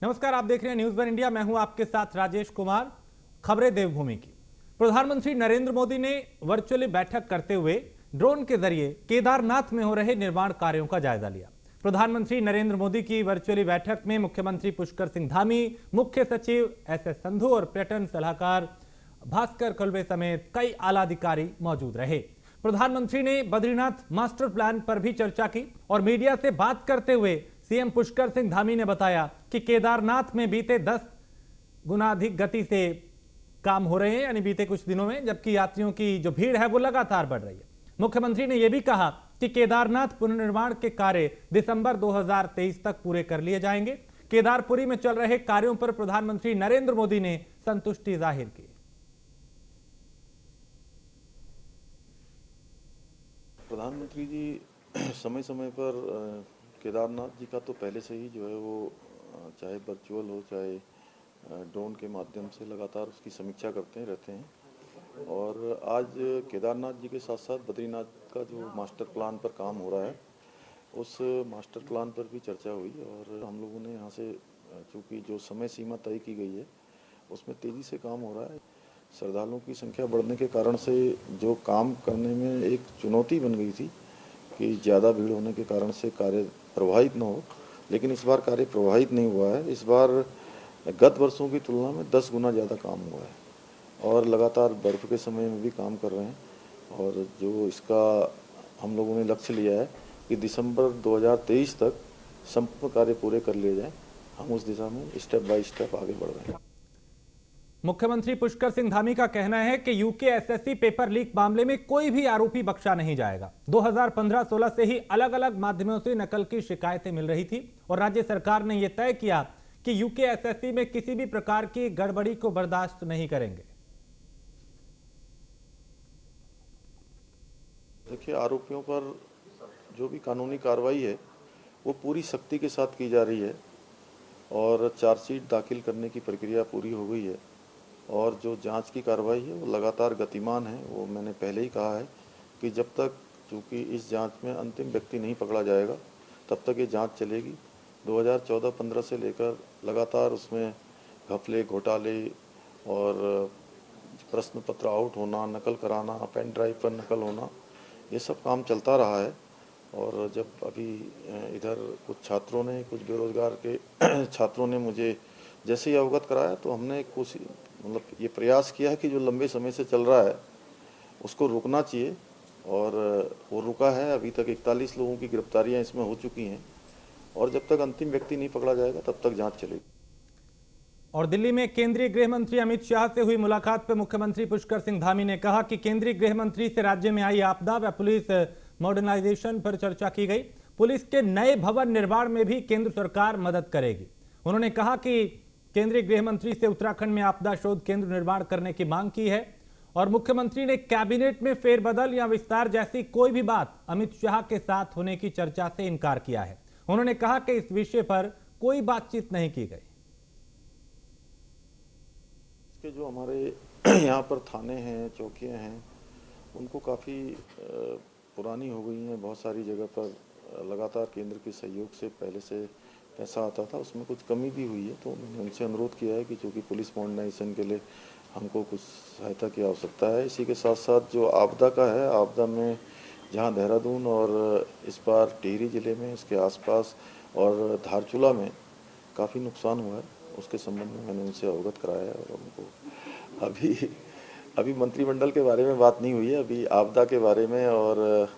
नमस्कार, आप देख रहे हैं न्यूज वन इंडिया। मैं हूं आपके साथ राजेश कुमार। खबरें देवभूमि की। प्रधानमंत्री नरेंद्र मोदी ने वर्चुअली बैठक करते हुए ड्रोन के जरिए केदारनाथ में हो रहे निर्माण कार्यों का जायजा लिया। प्रधानमंत्री नरेंद्र मोदी की वर्चुअली बैठक में मुख्यमंत्री पुष्कर सिंह धामी, मुख्य सचिव एस संधू और पर्यटन सलाहकार भास्कर कलवे समेत कई आला अधिकारी मौजूद रहे। प्रधानमंत्री ने बद्रीनाथ मास्टर प्लान पर भी चर्चा की और मीडिया से बात करते हुए सीएम पुष्कर सिंह धामी ने बताया कि केदारनाथ में बीते 10 गुना अधिक गति से काम हो रहे हैं, यानी बीते कुछ दिनों में, जबकि यात्रियों की जो भीड़ है वो लगातार बढ़ रही है। मुख्यमंत्री ने यह भी कहा कि केदारनाथ पुनर्निर्माण के कार्य दिसंबर 2023 तक पूरे कर लिए जाएंगे। केदारपुरी में चल रहे कार्यों पर प्रधानमंत्री नरेंद्र मोदी ने संतुष्टि जाहिर की। प्रधानमंत्री जी समय समय पर केदारनाथ जी का तो पहले से ही जो है वो चाहे वर्चुअल हो चाहे ड्रोन के माध्यम से लगातार उसकी समीक्षा करते रहते हैं। और आज केदारनाथ जी के साथ साथ बद्रीनाथ का जो मास्टर प्लान पर काम हो रहा है उस मास्टर प्लान पर भी चर्चा हुई। और हम लोगों ने यहाँ से चूँकि जो समय सीमा तय की गई है उसमें तेज़ी से काम हो रहा है। श्रद्धालुओं की संख्या बढ़ने के कारण से जो काम करने में एक चुनौती बन गई थी कि ज़्यादा भीड़ होने के कारण से कार्य प्रभावित न हो, लेकिन इस बार कार्य प्रभावित नहीं हुआ है। इस बार गत वर्षों की तुलना में 10 गुना ज़्यादा काम हुआ है और लगातार बर्फ़ के समय में भी काम कर रहे हैं। और जो इसका हम लोगों ने लक्ष्य लिया है कि दिसंबर 2023 तक संपूर्ण कार्य पूरे कर लिए जाएं, हम उस दिशा में स्टेप बाय स्टेप आगे बढ़ रहे हैं। मुख्यमंत्री पुष्कर सिंह धामी का कहना है कि यूके एसएससी पेपर लीक मामले में कोई भी आरोपी बख्शा नहीं जाएगा। 2015-16 से ही अलग अलग माध्यमों से नकल की शिकायतें मिल रही थी और राज्य सरकार ने यह तय किया कि यूके एसएससी में किसी भी प्रकार की गड़बड़ी को बर्दाश्त नहीं करेंगे। देखिए, आरोपियों पर जो भी कानूनी कार्रवाई है वो पूरी सख्ती के साथ की जा रही है और चार्जशीट दाखिल करने की प्रक्रिया पूरी हो गई है और जो जांच की कार्रवाई है वो लगातार गतिमान है। वो मैंने पहले ही कहा है कि जब तक चूँकि इस जांच में अंतिम व्यक्ति नहीं पकड़ा जाएगा तब तक ये जांच चलेगी। 2014-15 से लेकर लगातार उसमें घपले, घोटाले और प्रश्न पत्र आउट होना, नकल कराना, पेन ड्राइव पर नकल होना, ये सब काम चलता रहा है। और जब अभी इधर कुछ छात्रों ने, कुछ बेरोजगार के छात्रों ने मुझे जैसे ही अवगत कराया तो हमने कुछ ये प्रयास किया कि जो लंबे समय से चल रहा है उसको रुकना चाहिए और वो रुका है। अभी तक 41 लोगों की गिरफ्तारियां इसमें हो चुकी हैं और जब तक अंतिम व्यक्ति नहीं पकड़ा जाएगा तब तक जांच चलेगी। और दिल्ली में केंद्रीय गृह मंत्री अमित शाह से हुई मुलाकात पर मुख्यमंत्री पुष्कर सिंह धामी ने कहा कि केंद्रीय गृह मंत्री से राज्य में आई आपदा व पुलिस मॉडर्नाइजेशन पर चर्चा की गई। पुलिस के नए भवन निर्माण में भी केंद्र सरकार मदद करेगी। उन्होंने कहा कि केंद्रीय गृह मंत्री से उत्तराखंड में आपदा शोध केंद्र निर्माण करने की मांग की है और मुख्यमंत्री ने कैबिनेट में फेरबदल या विस्तार जैसी कोई भी बात अमित शाह के साथ होने की चर्चा से इनकार किया है। उन्होंने कहा कि इस विषय पर कोई बातचीत नहीं की गई। इसके जो हमारे यहाँ पर थाने हैं, चौकियाँ हैं, उनको काफ़ी पुरानी हो गई हैं। बहुत सारी जगह पर लगातार केंद्र के सहयोग से पहले से पैसा आता था, उसमें कुछ कमी भी हुई है। तो मैंने उनसे अनुरोध किया है कि चूँकि पुलिस मॉडर्नाइजेशन के लिए हमको कुछ सहायता की आवश्यकता है। इसी के साथ साथ जो आपदा का है, आपदा में जहाँ देहरादून और इस बार टिहरी ज़िले में, इसके आसपास और धारचूला में काफ़ी नुकसान हुआ है, उसके संबंध में मैंने उनसे अवगत कराया है। और उनको अभी मंत्रिमंडल के बारे में बात नहीं हुई है, अभी आपदा के बारे में और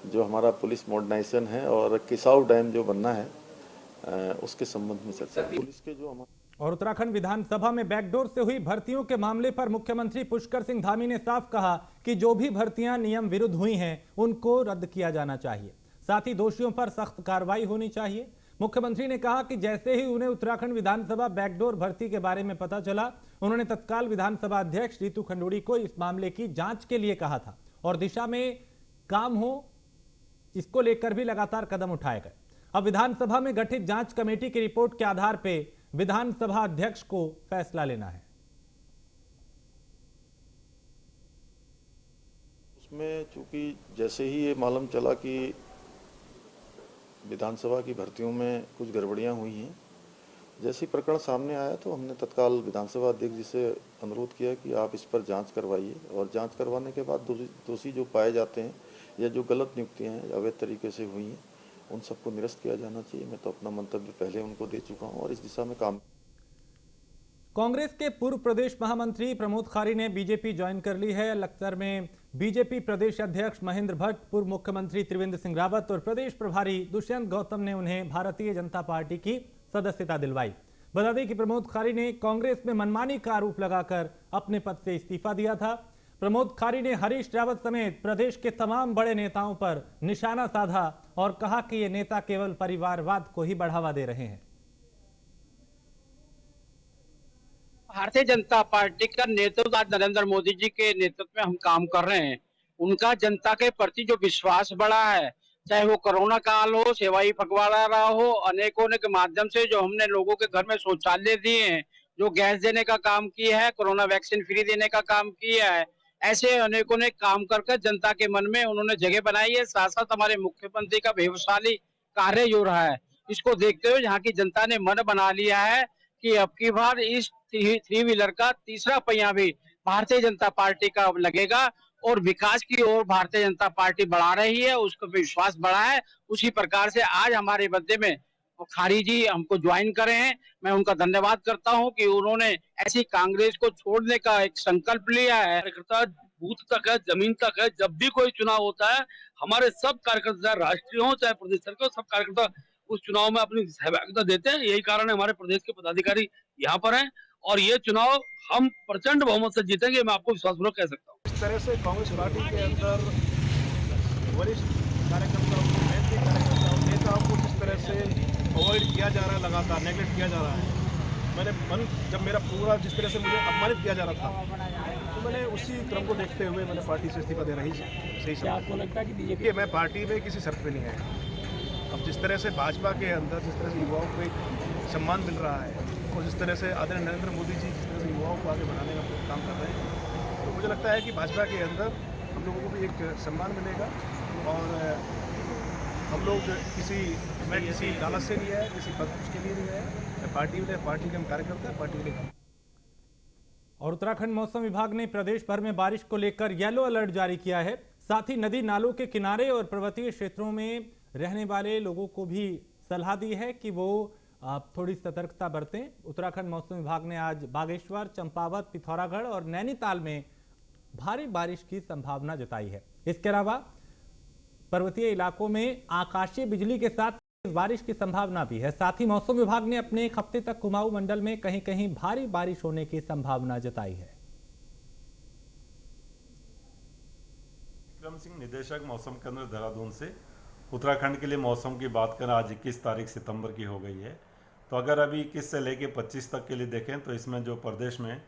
जो हमारा पुलिस मॉडर्नाइजेशन है और किसाऊ डैम जो बनना है उसके संबंध में चर्चा। पुलिस के जो और उत्तराखंड विधानसभा में बैकडोर से हुई भर्तियों के मामले पर मुख्यमंत्री पुष्कर सिंह धामी ने साफ कहा कि जो भी भर्तियां नियम विरुद्ध हुई हैं उनको रद्द किया जाना चाहिए, साथ ही दोषियों पर सख्त कार्रवाई होनी चाहिए। मुख्यमंत्री ने कहा कि जैसे ही उन्हें उत्तराखंड विधानसभा बैकडोर भर्ती के बारे में पता चला, उन्होंने तत्काल विधानसभा अध्यक्ष रितु खंडूड़ी को इस मामले की जांच के लिए कहा था और दिशा में काम हो, इसको लेकर भी लगातार कदम उठाए गए। अब विधानसभा में गठित जांच कमेटी की रिपोर्ट के आधार पर विधानसभा अध्यक्ष को फैसला लेना है। उसमें चूंकि जैसे ही ये मालूम चला कि विधानसभा की भर्तियों में कुछ गड़बड़ियां हुई हैं, जैसे ही प्रकरण सामने आया तो हमने तत्काल विधानसभा अध्यक्ष जी से अनुरोध किया कि आप इस पर जांच करवाइए, और जांच करवाने के बाद दोषी जो पाए जाते हैं या जो गलत नियुक्तियां हैं अवैध तरीके से हुई हैं उन सबको निरस्त किया जाना चाहिए। मैं तो अपना मंतव्य पहले उनको दे चुका हूँ और इस दिशा में काम। कांग्रेस के पूर्व प्रदेश महामंत्री प्रमोद खारी ने बीजेपी ज्वाइन कर ली है। लखनऊ में बीजेपी प्रदेश अध्यक्ष महेंद्र भट्ट, पूर्व मुख्यमंत्री त्रिवेंद्र सिंह रावत और प्रदेश प्रभारी दुष्यंत गौतम ने उन्हें भारतीय जनता पार्टी की सदस्यता दिलवाई। बता दें कि प्रमोद खारी ने कांग्रेस में मनमानी का आरोप लगाकर अपने पद से इस्तीफा दिया था। प्रमोद खारी ने हरीश रावत समेत प्रदेश के तमाम बड़े नेताओं पर निशाना साधा और कहा कि ये नेता केवल परिवारवाद को ही बढ़ावा दे रहे हैं। भारतीय जनता पार्टी का नेतृत्व आज नरेंद्र मोदी जी के नेतृत्व में हम काम कर रहे हैं। उनका जनता के प्रति जो विश्वास बढ़ा है, चाहे वो कोरोना काल हो, सेवाई पखवाड़ा रहा हो, अनेकों के माध्यम से जो हमने लोगों के घर में शौचालय दिए हैं, जो गैस देने का काम किया है, कोरोना वैक्सीन फ्री देने का काम किया है, ऐसे अनेकों ने काम कर जनता के मन में उन्होंने जगह बनाई है। साथ साथ हमारे मुख्यमंत्री का प्रभावशाली कार्य जो रहा है, इसको देखते हुए यहाँ की जनता ने मन बना लिया है कि अब की बार इस थ्री व्हीलर का तीसरा पहिया भी भारतीय जनता पार्टी का लगेगा और विकास की ओर भारतीय जनता पार्टी बढ़ा रही है, उसका विश्वास बढ़ा है। उसी प्रकार से आज हमारे बदले में खारी जी हमको ज्वाइन करे हैं। मैं उनका धन्यवाद करता हूं कि उन्होंने ऐसी कांग्रेस को छोड़ने का एक संकल्प लिया है। कार्यकर्ता बूथ तक है, जमीन तक है। जब भी कोई चुनाव होता है, हमारे सब कार्यकर्ता, राष्ट्रीय हो चाहे प्रदेश स्तर के, सब कार्यकर्ता उस चुनाव में अपनी सहभागिता देते हैं। यही कारण है हमारे प्रदेश के पदाधिकारी यहाँ पर हैं और ये चुनाव हम प्रचंड बहुमत से जीतेंगे, मैं आपको विश्वासपूर्वक कह सकता हूँ। इस तरह से कांग्रेस पार्टी के अंदर वरिष्ठ कार्यकर्ताओं, नैतिक कार्यकर्ताओं, नेताओं को जिस तरह से अवॉइड किया जा रहा है, लगातार नेगलेक्ट किया जा रहा है, मैंने जब मेरा पूरा जिस तरह से मुझे अपमानित किया जा रहा था, तो मैंने उसी क्रम को देखते हुए मैंने पार्टी से इस्तीफा देना ही सही समझा। आपको लगता है कि बीजेपी, मैं पार्टी में किसी शर्त पे नहीं आया। अब जिस तरह से भाजपा के अंदर जिस तरह से युवाओं को एक सम्मान मिल रहा है और जिस तरह से आदरणीय नरेंद्र मोदी जी जिस तरह से युवाओं को आगे बढ़ाने का काम कर रहे हैं, तो मुझे लगता है कि भाजपा के अंदर हम लोगों को भी एक सम्मान मिलेगा। और हम लोग किसी लालच से नहीं है, किसी पद के लिए नहीं है। पार्टी के हम कार्यकर्ता है, पार्टी के लिए। और उत्तराखंड मौसम विभाग ने प्रदेश भर में बारिश को लेकर येलो अलर्ट जारी किया है। साथ ही नदी नालों के किनारे और पर्वतीय क्षेत्रों में रहने वाले लोगों को भी सलाह दी है कि वो थोड़ी सतर्कता बरतें। उत्तराखंड मौसम विभाग ने आज बागेश्वर, चंपावत, पिथौरागढ़ और नैनीताल में भारी बारिश की संभावना जताई है। इसके अलावा पर्वतीय इलाकों में आकाशीय बिजली के साथ बारिश की संभावना भी है। साथ ही मौसम विभाग ने अपने एक हफ्ते तक कुमाऊं मंडल में कहीं कहीं भारी बारिश होने की संभावना जताई है। विक्रम सिंह, निदेशक मौसम केंद्र देहरादून से। उत्तराखंड के लिए मौसम की बात करें, आज 21 तारीख सितंबर की हो गई है। तो अगर अभी 21 से लेके 25 तक के लिए देखें तो इसमें जो प्रदेश में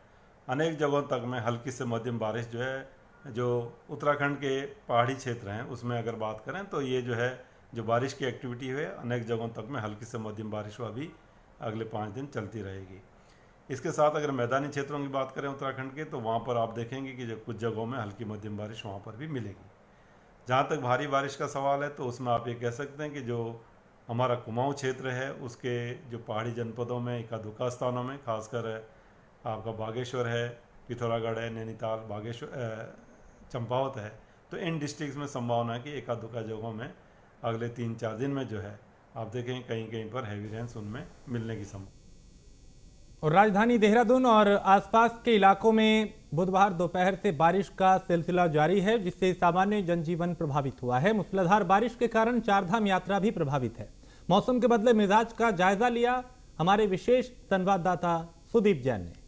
अनेक जगहों तक में हल्की से मध्यम बारिश जो है, जो उत्तराखंड के पहाड़ी क्षेत्र हैं उसमें अगर बात करें तो ये जो है जो बारिश की एक्टिविटी है अनेक जगहों तक में हल्की से मध्यम बारिश हुआ भी अगले 5 दिन चलती रहेगी। इसके साथ अगर मैदानी क्षेत्रों की बात करें उत्तराखंड के, तो वहाँ पर आप देखेंगे कि जो कुछ जगहों में हल्की मध्यम बारिश वहाँ पर भी मिलेगी। जहाँ तक भारी बारिश का सवाल है तो उसमें आप ये कह सकते हैं कि जो हमारा कुमाऊं क्षेत्र है उसके जो पहाड़ी जनपदों में एकाधुका स्थानों में, खासकर आपका बागेश्वर है, पिथौरागढ़ है, नैनीताल, बागेश्वर, चंपावत है, तो इन डिस्ट्रिक्ट्स में संभावना है कि एकाधुका जगहों में अगले 3-4 दिन में जो है आप देखें कहीं कहीं पर हैवी रेन्स उनमें मिलने की संभावना। और राजधानी देहरादून और आसपास के इलाकों में बुधवार दोपहर से बारिश का सिलसिला जारी है, जिससे सामान्य जनजीवन प्रभावित हुआ है। मूसलाधार बारिश के कारण चारधाम यात्रा भी प्रभावित है। मौसम के बदले मिजाज का जायजा लिया हमारे विशेष संवाददाता सुदीप जैन ने।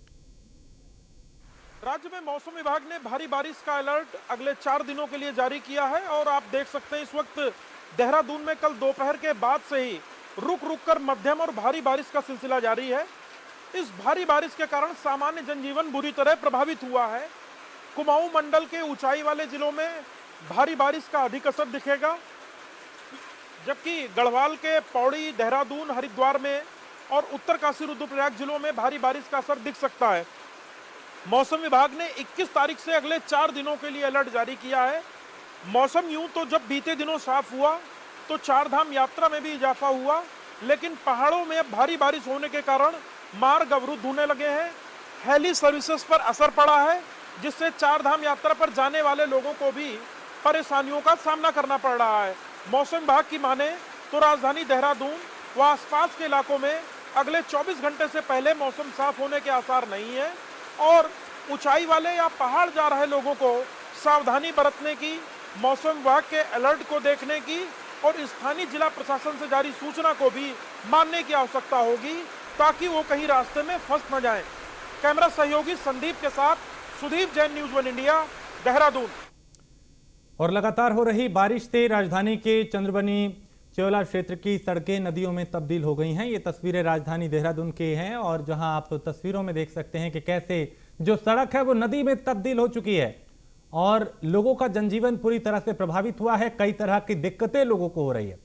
राज्य में मौसम विभाग ने भारी बारिश का अलर्ट अगले 4 दिनों के लिए जारी किया है और आप देख सकते हैं इस वक्त देहरादून में कल दोपहर के बाद से ही रुक रुक कर मध्यम और भारी बारिश का सिलसिला जारी है। इस भारी बारिश के कारण सामान्य जनजीवन बुरी तरह प्रभावित हुआ है। कुमाऊं मंडल के ऊंचाई वाले जिलों में भारी बारिश का अधिक असर दिखेगा, जबकि गढ़वाल के पौड़ी, देहरादून, हरिद्वार में और उत्तरकाशी, रुद्रप्रयाग जिलों में भारी बारिश का असर दिख सकता है। मौसम विभाग ने 21 तारीख से अगले 4 दिनों के लिए अलर्ट जारी किया है। मौसम यूं तो जब बीते दिनों साफ हुआ तो चारधाम यात्रा में भी इजाफा हुआ, लेकिन पहाड़ों में अब भारी बारिश होने के कारण मार्ग अवरुद्ध होने लगे हैं। हेली सर्विसेज पर असर पड़ा है, जिससे चार धाम यात्रा पर जाने वाले लोगों को भी परेशानियों का सामना करना पड़ रहा है। मौसम विभाग की माने तो राजधानी देहरादून व आसपास के इलाकों में अगले 24 घंटे से पहले मौसम साफ होने के आसार नहीं है और ऊंचाई वाले या पहाड़ जा रहे लोगों को सावधानी बरतने की, मौसम विभाग के अलर्ट को देखने की और स्थानीय जिला प्रशासन से जारी सूचना को भी मानने की आवश्यकता होगी, ताकि वो कहीं रास्ते में फंस न जाएं। कैमरा सहयोगी संदीप के साथ सुदीप जैन, न्यूज़ 1 इंडिया, देहरादून। और लगातार हो रही बारिश से राजधानी के चंद्रबनी चेवला क्षेत्र की सड़कें नदियों में तब्दील हो गई हैं। ये तस्वीरें राजधानी देहरादून के हैं और जहां आप तस्वीरों में देख सकते हैं कि कैसे जो सड़क है वो नदी में तब्दील हो चुकी है और लोगों का जनजीवन पूरी तरह से प्रभावित हुआ है। कई तरह की दिक्कतें लोगों को हो रही है।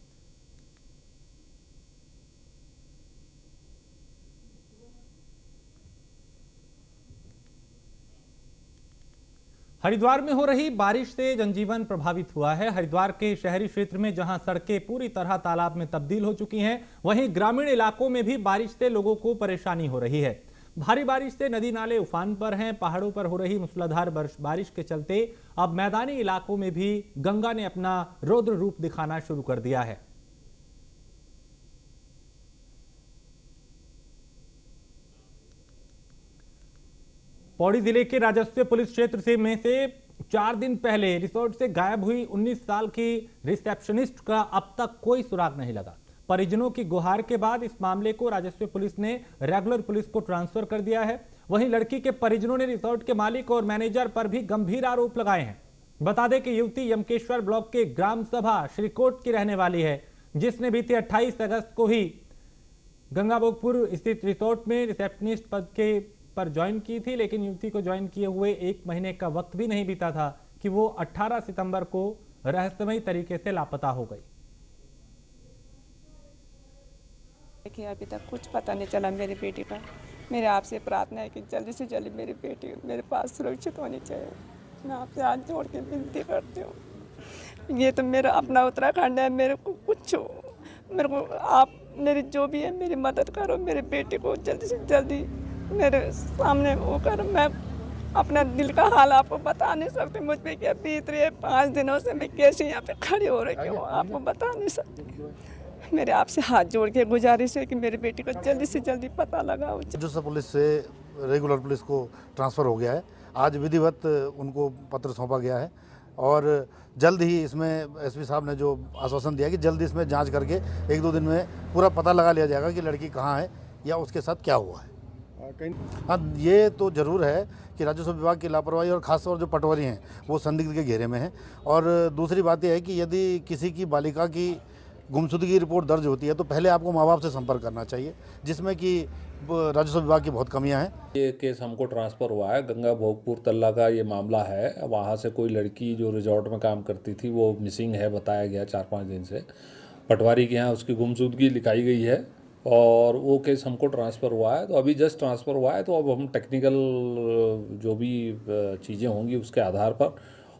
हरिद्वार में हो रही बारिश से जनजीवन प्रभावित हुआ है। हरिद्वार के शहरी क्षेत्र में जहां सड़कें पूरी तरह तालाब में तब्दील हो चुकी हैं, वहीं ग्रामीण इलाकों में भी बारिश से लोगों को परेशानी हो रही है। भारी बारिश से नदी नाले उफान पर हैं। पहाड़ों पर हो रही मूसलाधार बारिश के चलते अब मैदानी इलाकों में भी गंगा ने अपना रौद्र रूप दिखाना शुरू कर दिया है। पौड़ी जिले के राजस्व पुलिस क्षेत्र से में से 4 दिन पहले रिसोर्ट से गायब हुई 19 साल की रिसेप्शनिस्ट का अब तक कोई सुराग नहीं लगा। परिजनों की गुहार के बाद इस मामले को राजस्व पुलिस ने रेगुलर पुलिस को ट्रांसफर कर दिया है। वहीं लड़की के परिजनों ने रिसोर्ट के मालिक और मैनेजर पर भी गंभीर आरोप लगाए हैं। बता दें कि युवती यमकेश्वर ब्लॉक के ग्राम सभा श्रीकोट की रहने वाली है, जिसने बीते 28 अगस्त को ही गंगाभोगपुर स्थित रिसोर्ट में रिसेप्शनिस्ट पद के पर ज्वाइन की थी, लेकिन युवती को ज्वाइन किए हुए 1 महीने का वक्त भी नहीं बीता था कि वो 18 सितंबर को रहस्यमयी तरीके से लापता हो गई। देखिए अभी तक कुछ पता नहीं चला मेरी बेटी का। मेरे आपसे प्रार्थना है कि जल्दी से जल्दी मेरी बेटी मेरे पास सुरक्षित होनी चाहिए। मैं आपसे हाथ जोड़ के विनती करती हूँ। ये तो मेरा अपना उत्तराखंड है, मेरे को कुछ मेरे को आप मेरी जो भी है मेरी मदद करो। मेरी बेटी को जल्दी से जल्दी मेरे सामने वो कर। मैं अपना दिल का हाल आपको बता नहीं सकती। मुझ पे क्या बीत रही है 5 दिनों से, मैं कैसे यहाँ पे खड़ी हो रही हूँ आपको बता नहीं सकती। मेरे आपसे हाथ जोड़ के गुजारिश है कि मेरी बेटी को जल्दी से जल्दी पता लगाओ। जो पुलिस से रेगुलर पुलिस को ट्रांसफ़र हो गया है। आज विधिवत उनको पत्र सौंपा गया है और जल्द ही इसमें एसपी साहब ने जो आश्वासन दिया कि जल्द इसमें जांच करके 1-2 दिन में पूरा पता लगा लिया जाएगा कि लड़की कहाँ है या उसके साथ क्या हुआ है। हाँ, ये तो ज़रूर है कि राजस्व विभाग की लापरवाही और ख़ासतौर जो पटवारी हैं वो संदिग्ध के घेरे में हैं। और दूसरी बात यह है कि यदि किसी की बालिका की गुमशुदगी की रिपोर्ट दर्ज होती है तो पहले आपको माँ बाप से संपर्क करना चाहिए, जिसमें कि राजस्व विभाग की बहुत कमियां हैं। ये केस हमको ट्रांसफ़र हुआ है, गंगाभोगपुर तल्ला का ये मामला है। वहाँ से कोई लड़की जो रिजॉर्ट में काम करती थी वो मिसिंग है बताया गया 4-5 दिन से। पटवारी के यहाँ उसकी गुमशुदगी लिखाई गई है और वो केस हमको ट्रांसफ़र हुआ है। तो अभी जस्ट ट्रांसफ़र हुआ है, तो अब हम टेक्निकल जो भी चीज़ें होंगी उसके आधार पर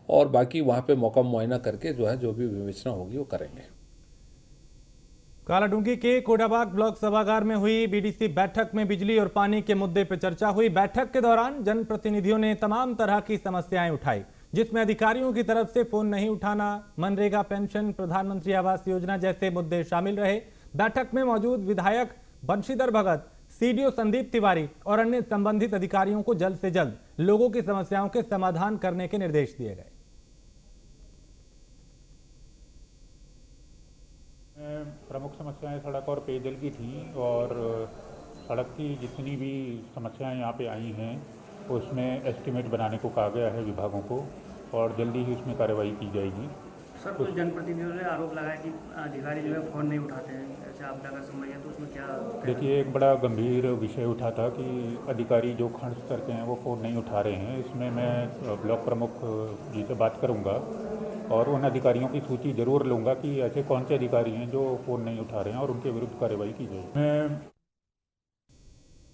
और बाकी वहाँ पे मौका मुआयना करके जो है जो भी विवेचना होगी वो करेंगे। कालाडूंगी के कोडाबाग ब्लॉक सभागार में हुई बीडीसी बैठक में बिजली और पानी के मुद्दे पर चर्चा हुई। बैठक के दौरान जनप्रतिनिधियों ने तमाम तरह की समस्याएं उठाई, जिसमें अधिकारियों की तरफ से फोन नहीं उठाना, मनरेगा पेंशन, प्रधानमंत्री आवास योजना जैसे मुद्दे शामिल रहे। बैठक में मौजूद विधायक बंशीधर भगत, सीडीओ संदीप तिवारी और अन्य संबंधित अधिकारियों को जल्द से जल्द लोगों की समस्याओं के समाधान करने के निर्देश दिए गए। प्रमुख समस्याएं सड़क और पेयजल की थी और सड़क की जितनी भी समस्याएं यहाँ पे आई हैं उसमें एस्टीमेट बनाने को कहा गया है विभागों को और जल्दी ही उसमें कार्रवाई की जाएगी। सर, कुछ जनप्रतिनिधियों ने आरोप लगाया कि अधिकारी जो है फ़ोन नहीं उठाते हैं, ऐसे आपदा का समय है तो उसमें क्या? देखिए, एक बड़ा गंभीर विषय उठा था कि अधिकारी जो खंड स्तर के हैं वो फ़ोन नहीं उठा रहे हैं। इसमें मैं ब्लॉक प्रमुख जी से बात करूंगा और उन अधिकारियों की सूची जरूर लूंगा कि ऐसे कौन से अधिकारी हैं जो फ़ोन नहीं उठा रहे हैं और उनके विरुद्ध कार्रवाई की जाए। मैं